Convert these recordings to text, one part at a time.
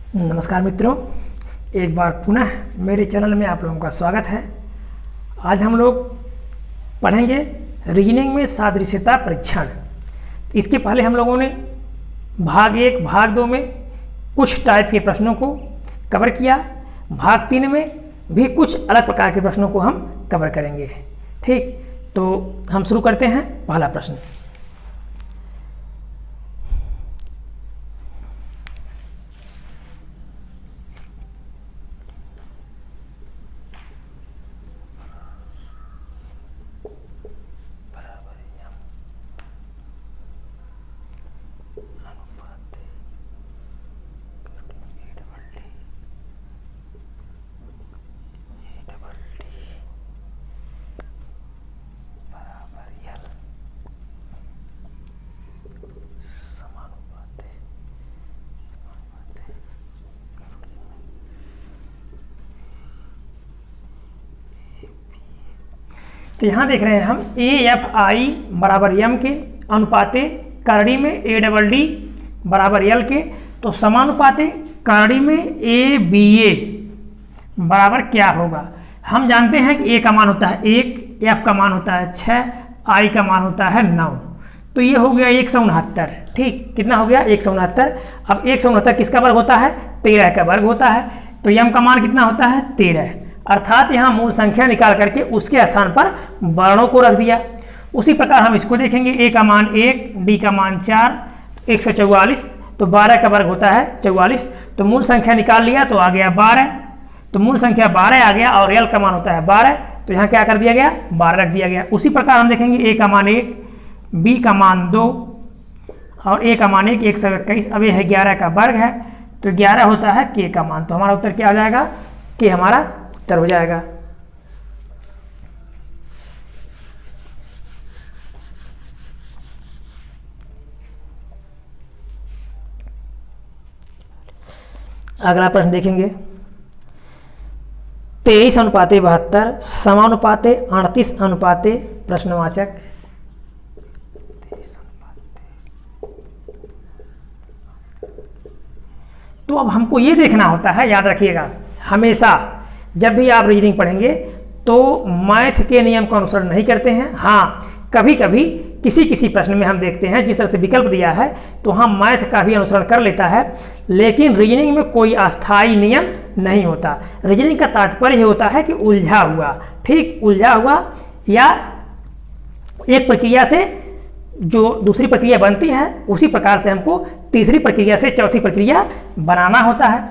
नमस्कार मित्रों, एक बार पुनः मेरे चैनल में आप लोगों का स्वागत है। आज हम लोग पढ़ेंगे रीजनिंग में सादृश्यता परीक्षण। इसके पहले हम लोगों ने भाग 1, भाग 2 में कुछ टाइप के प्रश्नों को कवर किया। भाग 3 में भी कुछ अलग प्रकार के प्रश्नों को हम कवर करेंगे। ठीक, तो हम शुरू करते हैं। पहला प्रश्न, तो यहाँ देख रहे हैं हम AFI बराबर M के अनुपाते करड़ी में ADD बराबर L के, तो समानुपाते करड़ी में ABA बराबर क्या होगा। हम जानते हैं कि A का मान होता है 1, F का मान होता है 6, I का मान होता है 9, तो ये हो गया 169। ठीक, कितना हो गया 169। अब 169 किसका वर्ग होता है, 13 का वर्ग होता है। तो M का मान कितना होता है 13, अर्थात यहाँ मूल संख्या निकाल करके उसके स्थान पर वर्णों को रख दिया। उसी प्रकार हम इसको देखेंगे, A का मान 1, D का मान 4, 144, तो 12 का वर्ग होता है 44, तो मूल संख्या निकाल लिया तो आ गया 12, तो मूल संख्या 12 आ गया और L का मान होता है 12, तो यहाँ क्या कर दिया गया 12 रख दिया गया। उसी प्रकार हम देखेंगे A का मान 1, B का मान 2 और A का मान 1, 121। अब ये है 11 का वर्ग है, तो 11 होता है K का मान, तो हमारा उत्तर क्या हो जाएगा, K हमारा उत्तर हो जाएगा। अगला प्रश्न देखेंगे, 23 अनुपाते 72 समानुपाते 38 अनुपाते प्रश्नवाचक। तो अब हमको ये देखना होता है, याद रखिएगा, हमेशा जब भी आप रीजनिंग पढ़ेंगे तो मैथ के नियम का अनुसरण नहीं करते हैं। हाँ, कभी कभी किसी प्रश्न में हम देखते हैं जिस तरह से विकल्प दिया है तो हम मैथ का भी अनुसरण कर लेता है, लेकिन रीजनिंग में कोई अस्थायी नियम नहीं होता। रीजनिंग का तात्पर्य ये होता है कि उलझा हुआ, ठीक, उलझा हुआ या एक प्रक्रिया से जो दूसरी प्रक्रिया बनती है उसी प्रकार से हमको तीसरी प्रक्रिया से चौथी प्रक्रिया बनाना होता है।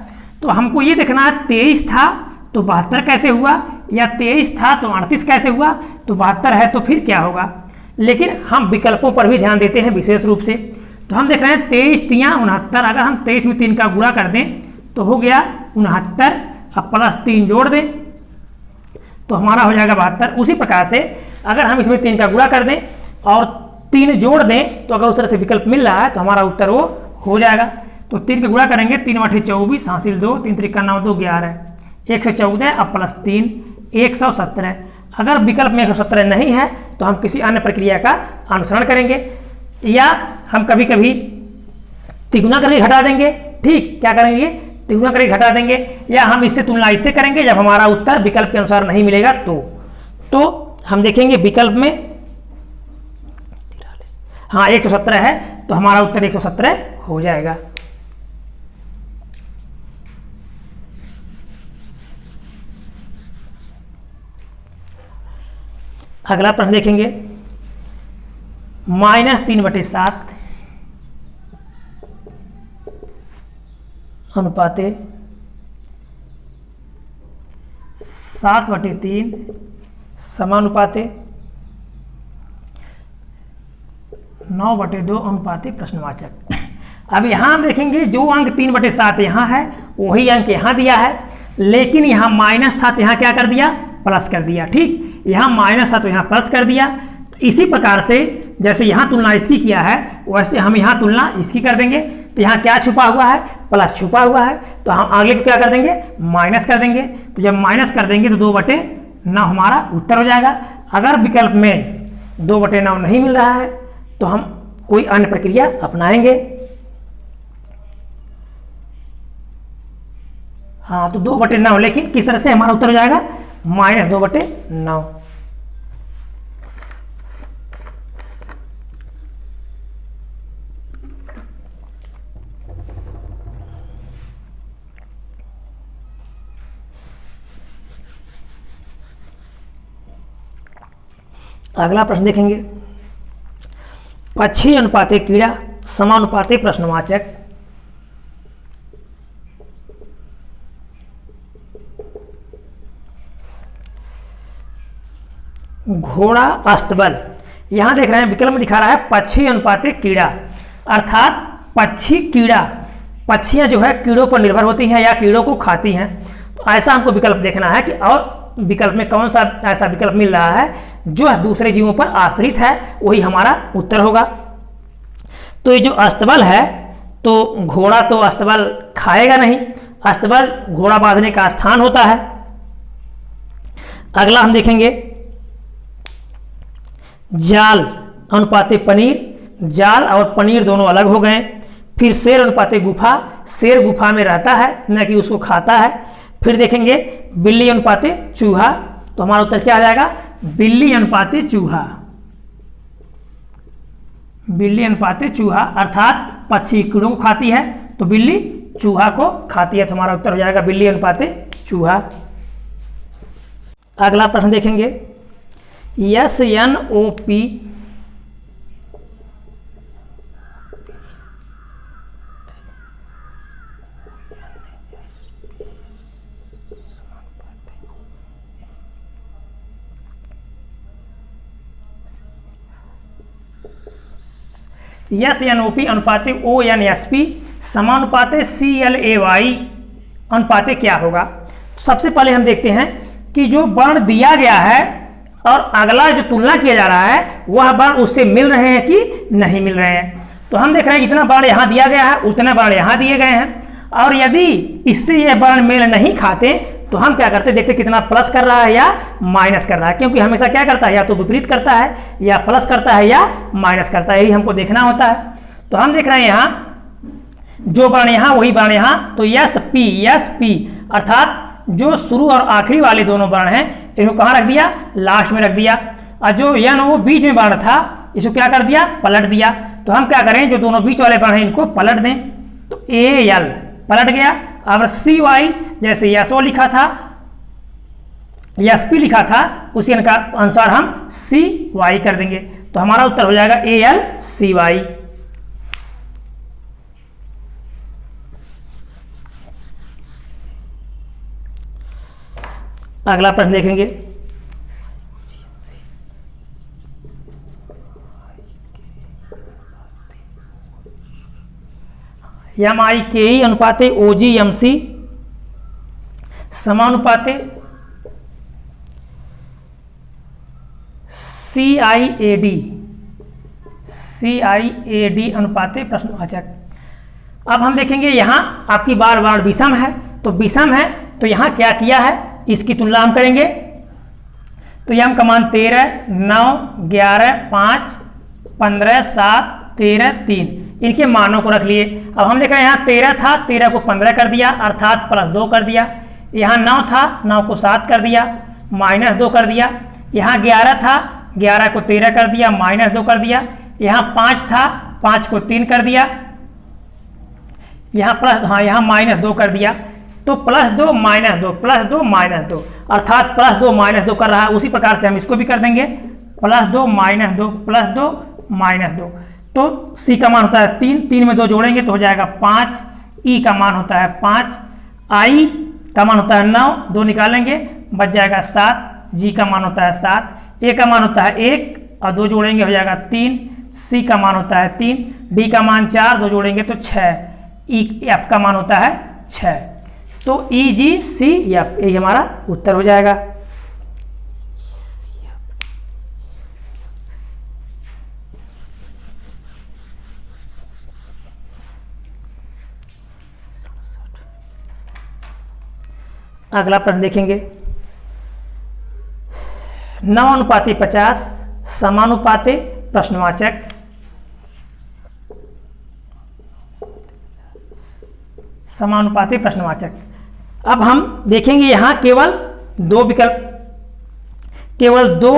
तो हमको ये देखना है 23 था तो 72 कैसे हुआ, या 23 था तो 38 कैसे हुआ, तो 72 है तो फिर क्या होगा। लेकिन हम विकल्पों पर भी ध्यान देते हैं विशेष रूप से। तो हम देख रहे हैं 23 तियाँ 69, अगर हम 23 में 3 का गुणा कर दें तो हो गया 69, अब प्लस 3 जोड़ दें तो हमारा हो जाएगा 72। उसी प्रकार से अगर हम इसमें 3 का गुणा कर दें और 3 जोड़ दें तो अगर उस तरह से विकल्प मिल रहा है तो हमारा उत्तर वो हो जाएगा। तो 3 का गुणा करेंगे, 3 बटे 24 हासिल 2, 3 त्रिका 9, 2 11, 114, अब प्लस 3 117। अगर विकल्प में 117 नहीं है तो हम किसी अन्य प्रक्रिया का अनुसरण करेंगे, या हम कभी कभी तिगुना करके घटा देंगे। ठीक, क्या करेंगे, तिगुना करके घटा देंगे, या हम इससे तुलना इससे करेंगे जब हमारा उत्तर विकल्प के अनुसार नहीं मिलेगा तो हम देखेंगे विकल्प में हाँ 117 है तो हमारा उत्तर 117 हो जाएगा। अगला प्रश्न देखेंगे, -3/7 अनुपाते 7/3 समानुपाते 9/2 अनुपाते प्रश्नवाचक। अब यहाँ हम देखेंगे जो अंक 3/7 यहाँ है वही अंक यहाँ दिया है, लेकिन यहाँ माइनस था तो यहाँ क्या कर दिया, प्लस कर दिया। ठीक, यहाँ माइनस था तो यहाँ प्लस कर दिया। तो इसी प्रकार से जैसे यहाँ तुलना इसकी किया है वैसे हम यहाँ तुलना इसकी कर देंगे। तो यहाँ क्या छुपा हुआ है, प्लस छुपा हुआ है, तो हम अगले को क्या कर देंगे, माइनस कर देंगे। तो जब माइनस कर देंगे तो 2/9 हमारा उत्तर हो जाएगा। अगर विकल्प में 2/9 नहीं मिल रहा है तो हम कोई अन्य प्रक्रिया अपनाएंगे। हाँ, तो 2/9, लेकिन किस तरह से हमारा उत्तर हो जाएगा -2/9। अगला प्रश्न देखेंगे, पक्षी अनुपाते कीड़ा समानुपाते प्रश्नवाचक। घोड़ा अस्तबल, यहां देख रहे हैं विकल्प में दिखा रहा है पक्षी अनुपाते कीड़ा, अर्थात पक्षी कीड़ा, पक्षियां जो है कीड़ों पर निर्भर होती हैं या कीड़ों को खाती हैं। तो ऐसा हमको विकल्प देखना है कि और विकल्प में कौन सा ऐसा विकल्प मिल रहा है जो दूसरे जीवों पर आश्रित है, वही हमारा उत्तर होगा। तो ये जो अस्तबल है, तो घोड़ा तो अस्तबल खाएगा नहीं, अस्तबल घोड़ा बांधने का स्थान होता है। अगला हम देखेंगे, जाल अनुपाते पनीर, जाल और पनीर दोनों अलग हो गए। फिर शेर अनुपाते गुफा, शेर गुफा में रहता है न कि उसको खाता है। फिर देखेंगे बिल्ली अनुपाते चूहा, तो हमारा उत्तर क्या आ जाएगा, बिल्ली अनुपाते चूहा, बिल्ली अनुपाते चूहा, अर्थात पक्षी कीड़ों को खाती है तो बिल्ली चूहा को खाती है, तो हमारा उत्तर हो जाएगा बिल्ली अनुपाते चूहा। अगला प्रश्न देखेंगे, SNOP SNOP अनुपाते ONSP समानुपाते CLAY अनुपाते क्या होगा। तो सबसे पहले हम देखते हैं कि जो वर्ण दिया गया है और अगला जो तुलना किया जा रहा है वह वर्ण उससे मिल रहे हैं कि नहीं मिल रहे हैं। तो हम देख रहे हैं इतना वर्ण यहाँ दिया गया है, उतने वर्ण यहाँ दिए गए हैं, और यदि इससे यह वर्ण मेल नहीं खाते तो हम क्या करते, देखते कितना प्लस कर रहा है या माइनस कर रहा है, क्योंकि हमेशा क्या करता है, या तो विपरीत करता है या प्लस करता है या माइनस करता है, यही हमको देखना होता है। तो हम देख रहे हैं यहाँ जो वर्ण यहाँ वही वर्ण यहाँ, तो SP अर्थात जो शुरू और आखिरी वाले दोनों वर्ण हैं इनको कहाँ रख दिया, लास्ट में रख दिया, और जो यन वो बीच में वर्ण था इसको क्या कर दिया, पलट दिया। तो हम क्या करें, जो दोनों बीच वाले वर्ण हैं इनको पलट दें, तो AL पलट गया। अब CY जैसे SO लिखा था, SP लिखा था, उसी अनुसार हम CY कर देंगे, तो हमारा उत्तर हो जाएगा AL CY। अगला प्रश्न देखेंगे, MIKE अनुपाते OGMC समानुपाते CIAD अनुपाते प्रश्नवाचक। अब हम देखेंगे यहाँ आपकी बार बार विषम है, तो विषम है तो यहाँ क्या किया है, इसकी तुलना हम करेंगे। तो यह हम कमान 13, 9, 11, 5, 15, 7, 13, 3 इनके मानों को रख लिए। अब हम देखा यहाँ 13 था, 13 को 15 कर दिया अर्थात +2 कर दिया। यहाँ 9 था, 9 को 7 कर दिया, -2 कर दिया। यहाँ 11 था, 11 को 13 कर दिया, -2 कर दिया। यहाँ 5 था, 5 को 3 कर दिया। यहाँ यहाँ -2 कर दिया। तो +2 -2 +2 -2 अर्थात +2 -2 कर रहा है। उसी प्रकार से हम इसको भी कर देंगे, +2 -2 +2 -2। तो C का मान होता है 3, 3 में 2 जोड़ेंगे तो हो जाएगा 5। E का मान होता है 5, I का मान होता है 9, 2 निकालेंगे बच जाएगा 7। G का मान होता है 7, A का मान होता है 1 और 2 जोड़ेंगे हो जाएगा 3। C का मान होता है 3, D का मान 4, 2 जोड़ेंगे तो 6। F का मान होता है 6। तो EGCF यही हमारा उत्तर हो जाएगा। अगला प्रश्न देखेंगे, 9:50 समानुपाते प्रश्नवाचक। समानुपाते प्रश्नवाचक अब हम देखेंगे यहाँ केवल दो विकल्प, केवल दो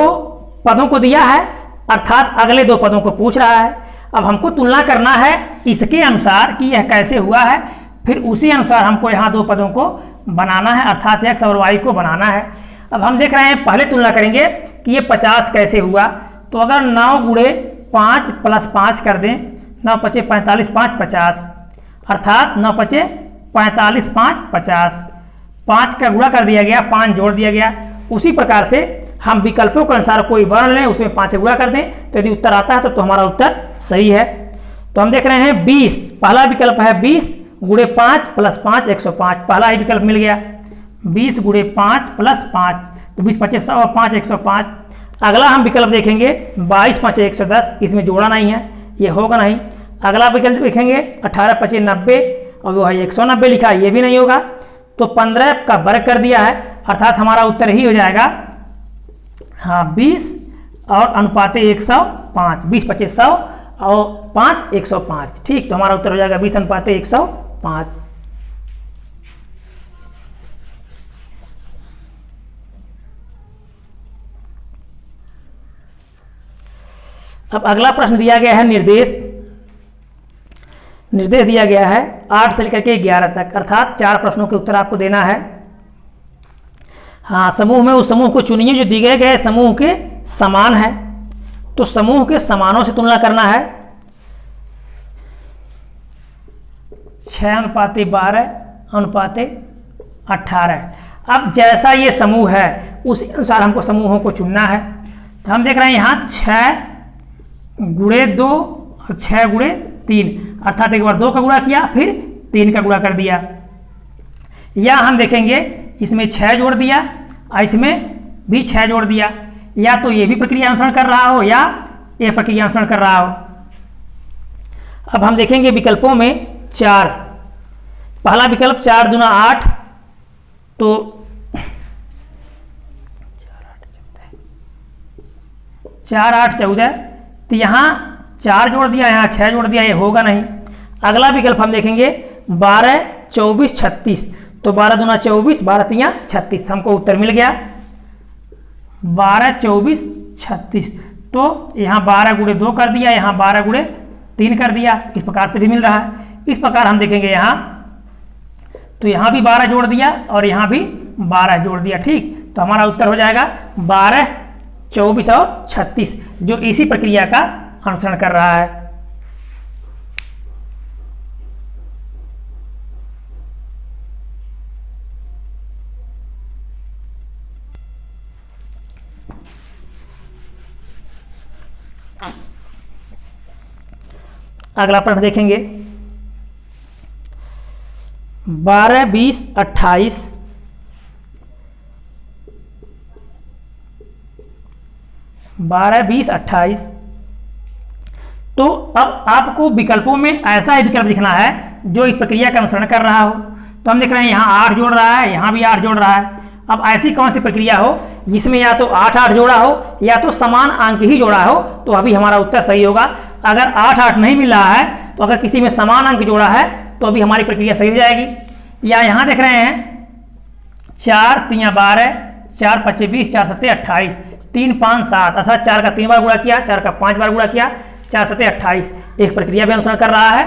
पदों को दिया है, अर्थात अगले दो पदों को पूछ रहा है। अब हमको तुलना करना है इसके अनुसार कि यह कैसे हुआ है, फिर उसी अनुसार हमको यहाँ दो पदों को बनाना है, अर्थात x और y को बनाना है। अब हम देख रहे हैं, पहले तुलना करेंगे कि ये 50 कैसे हुआ। तो अगर 9 गुणे 5 प्लस 5 कर दें, 9 पचे 45, 5 50, अर्थात 9 पचे 45, 5 50, 5 का गुणा कर दिया गया, 5 जोड़ दिया गया। उसी प्रकार से हम विकल्पों के अनुसार कोई वर्ण लें, उसमें 5 से गुणा कर दें, तो यदि उत्तर आता है तो हमारा उत्तर सही है। तो हम देख रहे हैं 20, पहला विकल्प है 20 गुणे 5 प्लस 5 105, पहला ही विकल्प मिल गया। 20 गुणे 5 प्लस 5, तो 20 पचे 100 और 5 105। अगला हम विकल्प देखेंगे 22 पचे 110, इसमें जोड़ा नहीं है, ये होगा नहीं। अगला विकल्प देखेंगे 18 पचे 90 और वो है 190 लिखा है, ये भी नहीं होगा। तो 15 का वर्ग कर दिया है, अर्थात हमारा उत्तर ही हो जाएगा हाँ 20 और अनुपाते 105, 20 पचे 100 और 5 105, ठीक। तो हमारा उत्तर हो जाएगा 20 अनुपाते 105। अब अगला प्रश्न दिया गया है निर्देश दिया गया है 8 से लेकर के 11 तक, अर्थात 4 प्रश्नों के उत्तर आपको देना है। हाँ, समूह में उस समूह को चुनिए जो दिए गए समूह के समान है। तो समूह के समानों से तुलना करना है। 6 अनुपाते 12 अनुपाते 18। अब जैसा ये समूह है उसी अनुसार हमको समूहों को चुनना है। तो हम देख रहे हैं यहाँ 6 गुणे 2 और 6 गुणे 3, अर्थात एक बार 2 का गुणा किया फिर 3 का गुणा कर दिया। या हम देखेंगे इसमें 6 जोड़ दिया और इसमें भी 6 जोड़ दिया, या तो ये भी प्रक्रिया अनुसरण कर रहा हो या ये प्रक्रिया अनुसरण कर रहा हो। अब हम देखेंगे विकल्पों में 4, पहला विकल्प 4 दूना 8, तो 4 8 14, तो यहाँ 4 जोड़ दिया, यहाँ 6 जोड़ दिया, ये होगा नहीं। अगला विकल्प हम देखेंगे 12 24 36, तो 12 दूना 24, 12 तियाँ 36, हमको उत्तर मिल गया 12 24 36। तो यहाँ 12 गुणे 2 कर दिया, यहाँ 12 गुणे 3 कर दिया, इस प्रकार से भी मिल रहा है। इस प्रकार हम देखेंगे यहाँ, तो यहाँ भी 12 जोड़ दिया और यहाँ भी 12 जोड़ दिया, ठीक। तो हमारा उत्तर हो जाएगा 12 24 और 36, जो इसी प्रक्रिया का अनुसरण कर रहा है। अगला प्रश्न देखेंगे 12 20 28, 12 20 28। तो अब आपको विकल्पों में ऐसा ही विकल्प दिखना है जो इस प्रक्रिया का अनुसरण कर रहा हो। तो हम देख रहे हैं यहाँ 8 जोड़ रहा है, यहाँ भी 8 जोड़ रहा है। अब ऐसी कौन सी प्रक्रिया हो जिसमें या तो 8 8 जोड़ा हो या तो समान अंक ही जोड़ा हो, तो अभी हमारा उत्तर सही होगा। अगर 8 8 नहीं मिल रहा है तो अगर किसी में समान अंक जोड़ा है तो अभी हमारी प्रक्रिया सही हो जाएगी। या यहाँ देख रहे हैं 4 3 12, 4 5 20, 4 7 28, 3 5 7, अर्थात 4 का 3 बार गुणा किया, 4 का 5 बार गुणा किया, 4 7 28, एक प्रक्रिया भी अनुसरण कर रहा है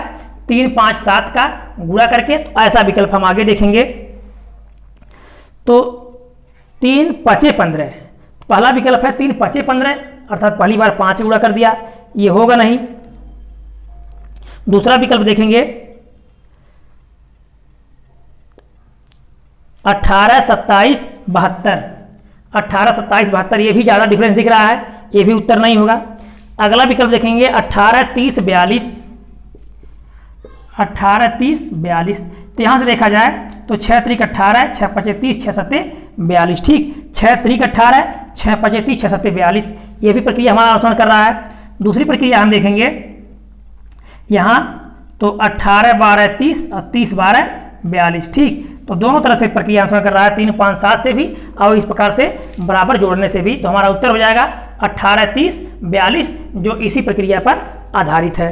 3 5 7 का गुणा करके। तो ऐसा विकल्प हम आगे देखेंगे। तो 3 5 15, पहला विकल्प है 3 5 15, अर्थात पहली बार 5 गुणा कर दिया, ये होगा नहीं। दूसरा विकल्प देखेंगे 18 27 72, 18 27 72, ये भी ज़्यादा डिफरेंस दिख रहा है, ये भी उत्तर नहीं होगा। अगला विकल्प देखेंगे 18 30 42, 18 30 42। तो यहाँ से देखा जाए तो 6 3 18, 6 5 30, 6 7 42, ठीक। 6 3 18, 6 5 30, 6 7 42, ये भी प्रक्रिया हमारा अनुसरण कर रहा है। दूसरी प्रक्रिया हम देखेंगे यहाँ, तो 18 12 30 और 30 12 42, ठीक। तो दोनों तरह से प्रक्रिया अनुसरण कर रहा है, 3 5 7 से भी और इस प्रकार से बराबर जोड़ने से भी। तो हमारा उत्तर हो जाएगा 18 30 42, जो इसी प्रक्रिया पर आधारित है।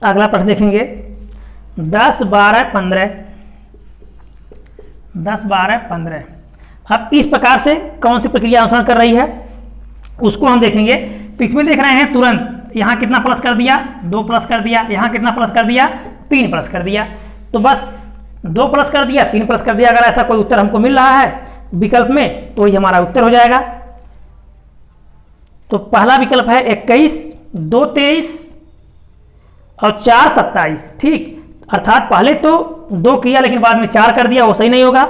अगला प्रश्न देखेंगे 10 12 15, 10 12 15। अब इस प्रकार से कौन सी प्रक्रिया अनुसरण कर रही है उसको हम देखेंगे। तो इसमें देख रहे हैं तुरंत यहाँ कितना प्लस कर दिया, 2 प्लस कर दिया, यहाँ कितना प्लस कर दिया, 3 प्लस कर दिया। तो बस 2 प्लस कर दिया, 3 प्लस कर दिया। अगर ऐसा कोई उत्तर हमको मिल रहा है विकल्प में तो ये हमारा उत्तर हो जाएगा। तो पहला विकल्प है 21, 2 23 और 4 27। ठीक, अर्थात पहले तो 2 किया लेकिन बाद में 4 कर दिया, वो सही नहीं होगा।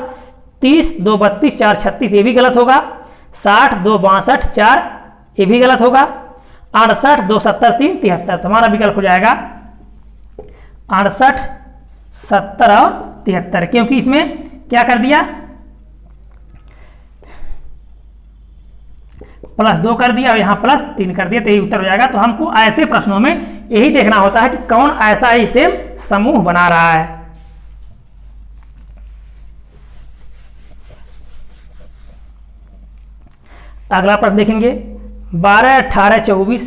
30, 2 32, 4 36, ये भी गलत होगा। 60, 2 62, 4, ये भी गलत होगा। 68, 2 70, 3 73। तो हमारा विकल्प हो जाएगा 68, 70 और 73, क्योंकि इसमें क्या कर दिया, +2 कर दिया और यहाँ +3 कर दिया, तो यही उत्तर हो जाएगा। तो हमको ऐसे प्रश्नों में यही देखना होता है कि कौन ऐसा ही सेम समूह बना रहा है। अगला प्रश्न देखेंगे 12 18 24।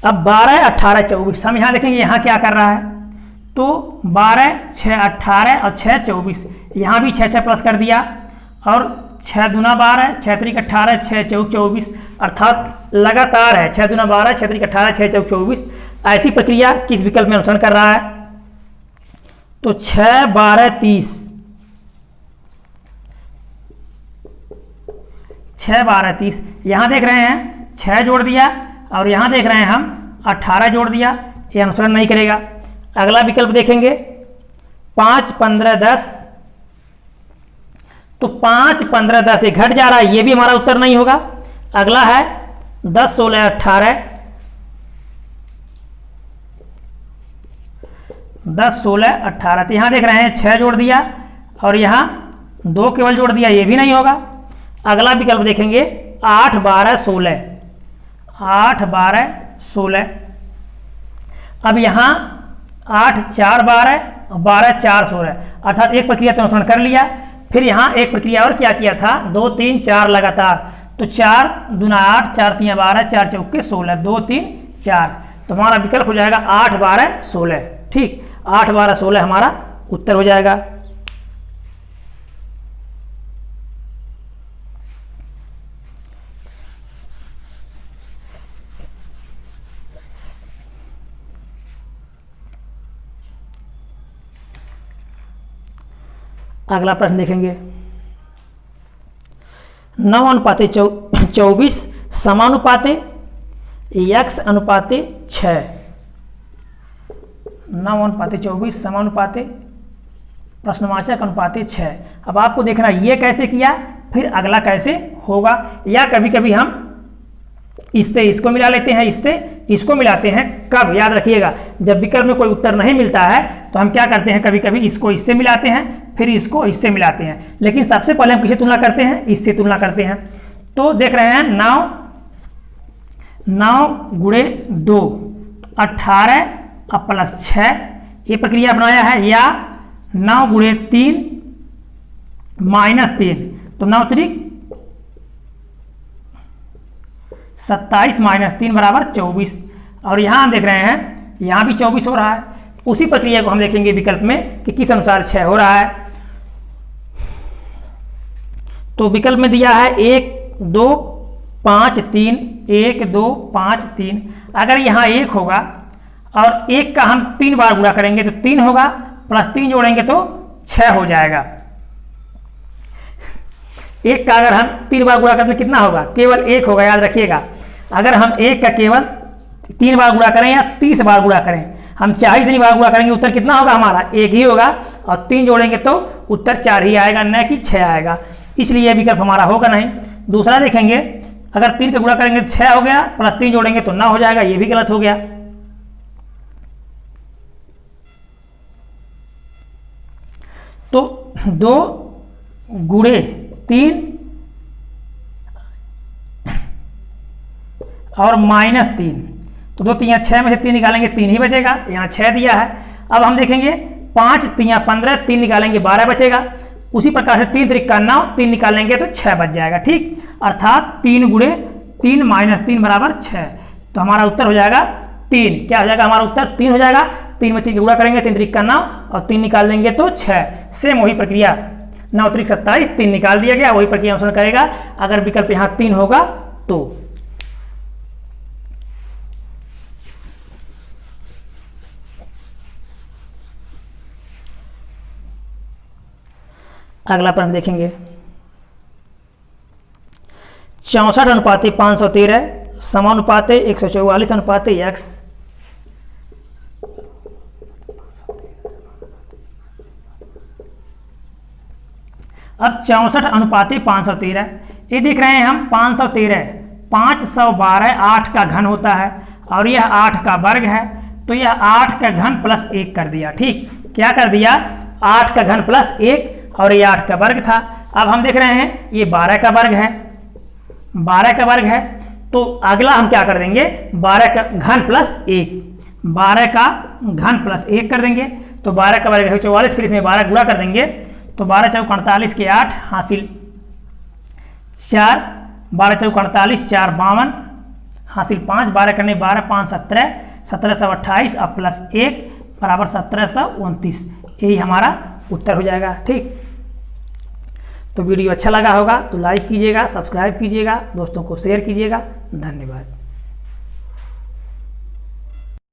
अब 12 18 24 हम यहां देखेंगे यहाँ क्या कर रहा है। तो 12 6 18 और 6 24, यहाँ भी 6 6 प्लस कर दिया और 6 दूना 12, 6 त्रिक 18, 6 चौक 24, अर्थात लगातार है 6 दूना 12, 6 त्रिक 18, 6 चौक 24। ऐसी प्रक्रिया किस विकल्प में अनुसरण कर रहा है। तो 6 12 30, 6 12 30, यहाँ देख रहे हैं 6 जोड़ दिया और यहाँ देख रहे हैं हम 18 जोड़ दिया, ये अनुसरण नहीं करेगा। अगला विकल्प देखेंगे 5 15 10। तो 5 15 10 ये घट जा रहा है, ये भी हमारा उत्तर नहीं होगा। अगला है 10 16 18, 10 16 18। तो यहाँ देख रहे हैं 6 जोड़ दिया और यहाँ 2 केवल जोड़ दिया, ये भी नहीं होगा। अगला विकल्प देखेंगे 8 12 16, 8 12 16। अब यहाँ 8 4 12, 12 4 16, अर्थात एक प्रक्रिया तो अनुसरण कर लिया। फिर यहाँ एक प्रक्रिया और क्या किया था, 2 3 4 लगातार। तो 4 दूना 8, 4 3 12, 4 चौके 16, 2 3 4। तो हमारा विकल्प हो जाएगा 8 12 16। ठीक, 8 12 16 हमारा उत्तर हो जाएगा। अगला प्रश्न देखेंगे 9 अनुपाते 24 समानुपाते x अनुपाते 6। 9 अनुपाते 24 समानुपाते प्रश्नवाचक अनुपाते 6। अब आपको देखना ये कैसे किया, फिर अगला कैसे होगा। या कभी कभी हम इससे इसको मिला लेते हैं, इससे इसको मिलाते हैं। कब, याद रखिएगा, जब विकल्प में कोई उत्तर नहीं मिलता है तो हम क्या करते हैं, कभी कभी इसको इससे मिलाते हैं, फिर इसको इससे मिलाते हैं। लेकिन सबसे पहले हम किससे तुलना करते हैं, इससे तुलना करते हैं। तो देख रहे हैं 9 गुणे 2 18 और +6, ये प्रक्रिया बनाया है। या 9 गुणे 3 -3, तो 9 त्रिक 27 -3 बराबर 24। और यहाँ हम देख रहे हैं यहाँ भी 24 हो रहा है। उसी प्रक्रिया को हम देखेंगे विकल्प में कि किस अनुसार 6 हो रहा है। तो विकल्प में दिया है 1 2 5 3, 1 2 5 3। अगर यहाँ 1 होगा और 1 का हम 3 बार गुणा करेंगे तो 3 होगा, +3 जोड़ेंगे तो 6 हो जाएगा। 1 का अगर हम 3 बार गुणा करें तो कितना होगा, केवल 1 होगा, याद रखिएगा। अगर हम 1 का केवल 3 बार गुणा करें या 30 बार गुणा करें, हम 40 बार गुणा करेंगे, उत्तर कितना होगा हमारा, 1 ही होगा। और 3 जोड़ेंगे तो उत्तर 4 ही आएगा, न कि 6 आएगा। इसलिए यह विकल्प हमारा होगा नहीं। दूसरा देखेंगे, अगर 3 का गुणा करेंगे तो 6 हो गया, +3 जोड़ेंगे तो 9 हो जाएगा, ये भी गलत हो गया। तो 2 गुणे 3 और -3, तो 2 3 6 में से 3 निकालेंगे 3 ही बचेगा, यहाँ 6 दिया है। अब हम देखेंगे 5 3 15, 3 निकालेंगे 12 बचेगा। उसी प्रकार से 3 3 9, 3 निकालेंगे तो 6 बच जाएगा। ठीक, अर्थात 3 गुणे 3 माइनस 3 बराबर 6। तो हमारा उत्तर हो जाएगा 3। क्या हो जाएगा हमारा उत्तर? 3 हो जाएगा। 3 में 3 गुणा करेंगे, 3 3 9 और 3 निकाल लेंगे तो 6। सेम वही प्रक्रिया, 9 3 27, 3 निकाल दिया गया, वही प्रक्रिया अनुसरण करेगा अगर विकल्प यहाँ 3 होगा तो। अगला प्रश्न देखेंगे, 64 अनुपाते 513 समानुपाते 144 अनुपाते x। अब 64 अनुपाते 513, ये देख रहे हैं हम 513, 512 8 का घन होता है और यह 8 का वर्ग है, तो यह 8 का घन प्लस 1 कर दिया। ठीक, क्या कर दिया? 8 का घन प्लस 1 और ये 8 का वर्ग था। अब हम देख रहे हैं ये 12 का वर्ग है, 12 का वर्ग है, तो अगला हम क्या कर देंगे? 12 का घन प्लस 1, 12 का घन प्लस 1 कर देंगे, तो 12 का वर्ग है 44, फिर इसमें 12 गुणा कर देंगे तो 12 चौक 48 के 8 हासिल 4, 12 चौक 48 4 52 हासिल 5, 12 करने 12 5 17, 1728 और प्लस 1 बराबर 1729। यही हमारा उत्तर हो जाएगा। ठीक, तो वीडियो अच्छा लगा होगा तो लाइक कीजिएगा, सब्सक्राइब कीजिएगा, दोस्तों को शेयर कीजिएगा। धन्यवाद।